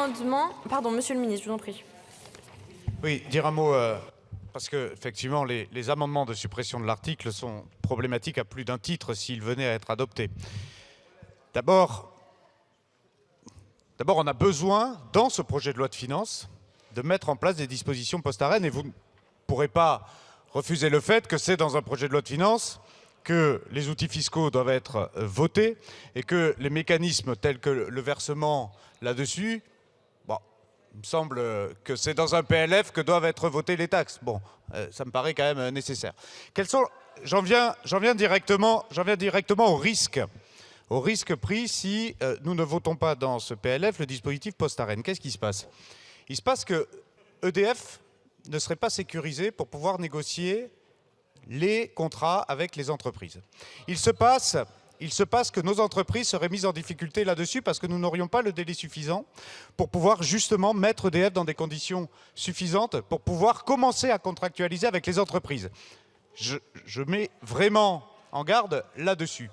amendements... Pardon, monsieur le ministre, je vous en prie. Oui, dire un mot, parce que effectivement, les amendements de suppression de l'article sont problématiques à plus d'un titre s'ils venaient à être adoptés. D'abord, on a besoin, dans ce projet de loi de finances, de mettre en place des dispositions post-Arenh, et vous ne pourrez pas refuser le fait que c'est dans un projet de loi de finances que les outils fiscaux doivent être votés et que les mécanismes tels que le versement là-dessus, bon, il me semble que c'est dans un PLF que doivent être votées les taxes. Bon, ça me paraît quand même nécessaire. J'en viens directement au risque pris si nous ne votons pas dans ce PLF le dispositif post-Arenh. Qu'est-ce qui se passe? Il se passe que EDF ne serait pas sécurisé pour pouvoir négocier les contrats avec les entreprises. Il se passe que nos entreprises seraient mises en difficulté là-dessus parce que nous n'aurions pas le délai suffisant pour pouvoir justement mettre EDF dans des conditions suffisantes pour pouvoir commencer à contractualiser avec les entreprises. Je mets vraiment en garde là-dessus.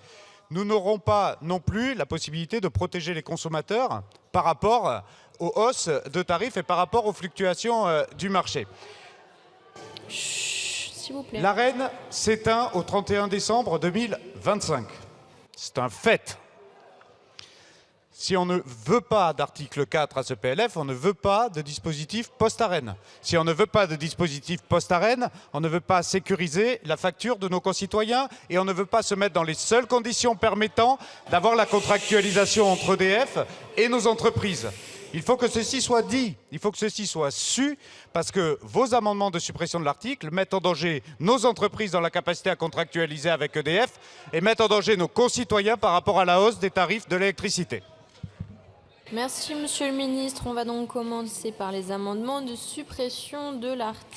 Nous n'aurons pas non plus la possibilité de protéger les consommateurs par rapport aux hausses de tarifs et par rapport aux fluctuations du marché. S'il vous plaît. L'Arenh s'éteint au 31 décembre 2025. C'est un fait. Si on ne veut pas d'article 4 à ce PLF, on ne veut pas de dispositif post-Arenh. Si on ne veut pas de dispositif post-Arenh, on ne veut pas sécuriser la facture de nos concitoyens et on ne veut pas se mettre dans les seules conditions permettant d'avoir la contractualisation entre EDF et nos entreprises. Il faut que ceci soit dit, il faut que ceci soit su, parce que vos amendements de suppression de l'article mettent en danger nos entreprises dans la capacité à contractualiser avec EDF et mettent en danger nos concitoyens par rapport à la hausse des tarifs de l'électricité. Merci, monsieur le ministre. On va donc commencer par les amendements de suppression de l'article.